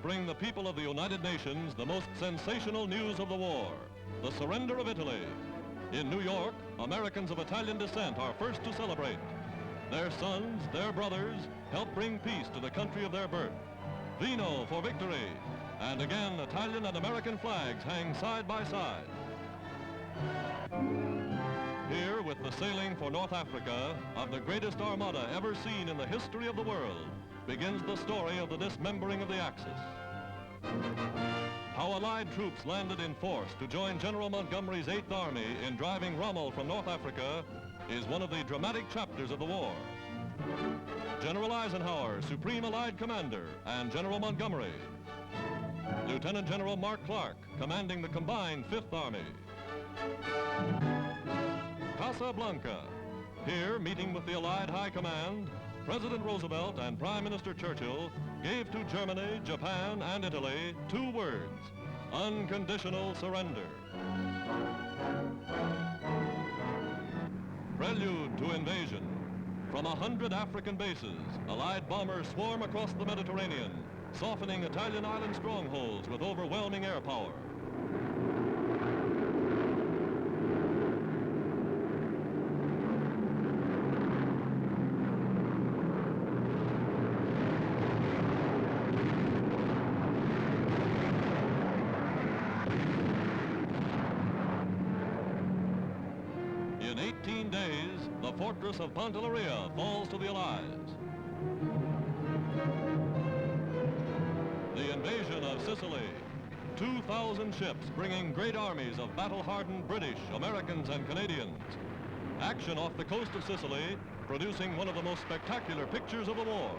bring the people of the United Nations the most sensational news of the war, the surrender of Italy. In New York, Americans of Italian descent are first to celebrate. Their sons, their brothers, help bring peace to the country of their birth. Vino for victory. And again, Italian and American flags hang side by side. Here, with the sailing for North Africa of the greatest armada ever seen in the history of the world, begins the story of the dismembering of the Axis. How Allied troops landed in force to join General Montgomery's 8th Army in driving Rommel from North Africa is one of the dramatic chapters of the war. General Eisenhower, Supreme Allied Commander, and General Montgomery. Lieutenant General Mark Clark, commanding the combined 5th Army. Casablanca. Here, meeting with the Allied High Command, President Roosevelt and Prime Minister Churchill gave to Germany, Japan, and Italy 2 words: unconditional surrender. Prelude to invasion. From 100 African bases, Allied bombers swarm across the Mediterranean, softening Italian island strongholds with overwhelming air power. In 18 days, the fortress of Pantelleria falls to the Allies. The invasion of Sicily. 2,000 ships bringing great armies of battle-hardened British, Americans, and Canadians. Action off the coast of Sicily, producing one of the most spectacular pictures of the war.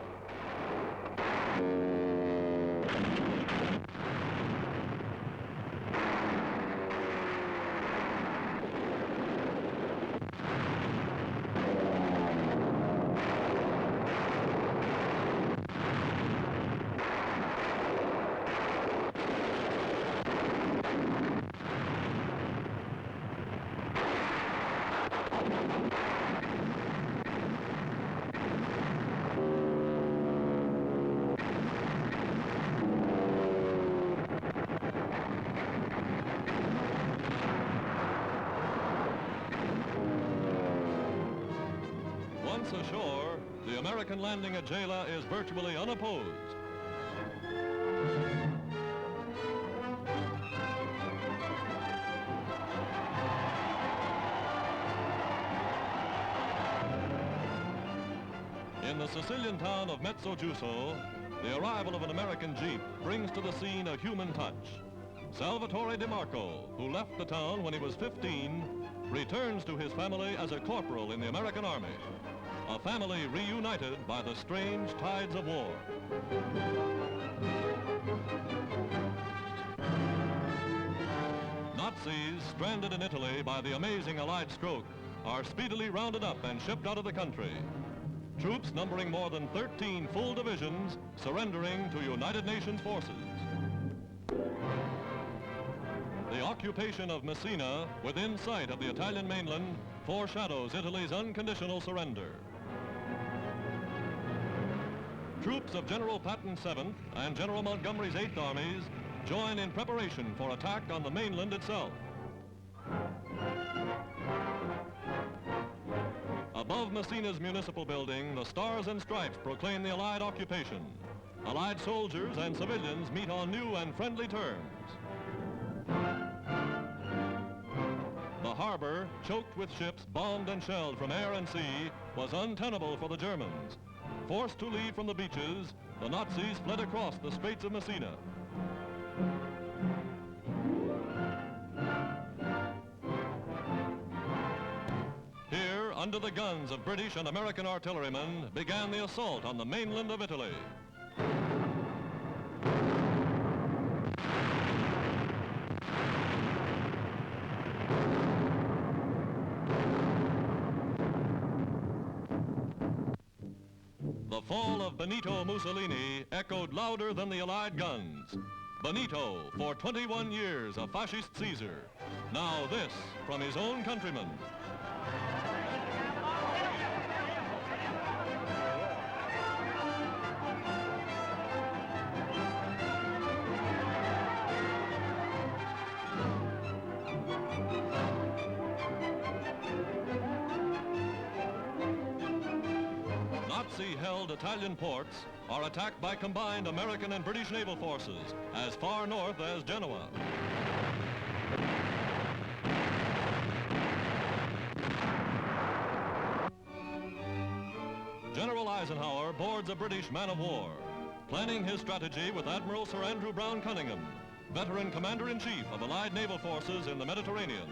Once ashore, the American landing at Gela is virtually unopposed. In the Sicilian town of Mezzogiusso, the arrival of an American jeep brings to the scene a human touch. Salvatore DeMarco, who left the town when he was 15, returns to his family as a corporal in the American Army. A family reunited by the strange tides of war. Nazis, stranded in Italy by the amazing Allied stroke, are speedily rounded up and shipped out of the country. Troops numbering more than 13 full divisions surrendering to United Nations forces. The occupation of Messina, within sight of the Italian mainland, foreshadows Italy's unconditional surrender. Troops of General Patton's 7th and General Montgomery's 8th armies join in preparation for attack on the mainland itself. Above Messina's municipal building, the Stars and Stripes proclaim the Allied occupation. Allied soldiers and civilians meet on new and friendly terms. The harbor, choked with ships bombed and shelled from air and sea, was untenable for the Germans. Forced to leave from the beaches, the Nazis fled across the Straits of Messina. Here, under the guns of British and American artillerymen, began the assault on the mainland of Italy. The fall of Benito Mussolini echoed louder than the Allied guns. Benito, for 21 years a fascist Caesar. Now this from his own countrymen. Nazi-held Italian ports are attacked by combined American and British naval forces as far north as Genoa. General Eisenhower boards a British man-of-war, planning his strategy with Admiral Sir Andrew Brown Cunningham, veteran Commander-in-Chief of Allied naval forces in the Mediterranean.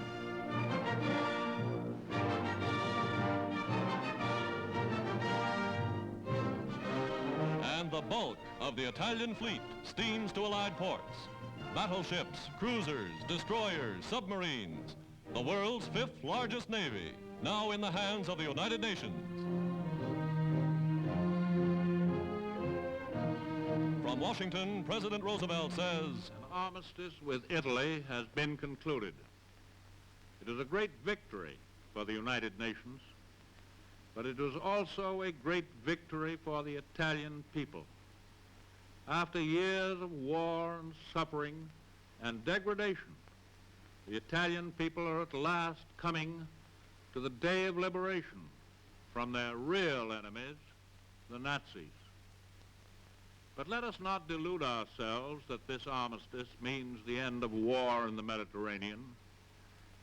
And the bulk of the Italian fleet steams to Allied ports. Battleships, cruisers, destroyers, submarines. The world's fifth largest navy, now in the hands of the United Nations. From Washington, President Roosevelt says, "An armistice with Italy has been concluded. It is a great victory for the United Nations, but it was also a great victory for the Italian people. After years of war and suffering and degradation, the Italian people are at last coming to the day of liberation from their real enemies, the Nazis. But let us not delude ourselves that this armistice means the end of war in the Mediterranean.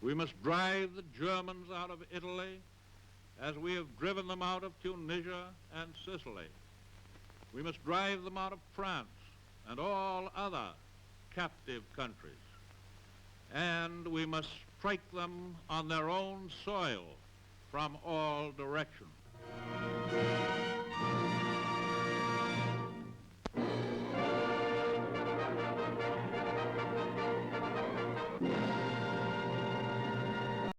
We must drive the Germans out of Italy as we have driven them out of Tunisia and Sicily. We must drive them out of France and all other captive countries. And we must strike them on their own soil from all directions."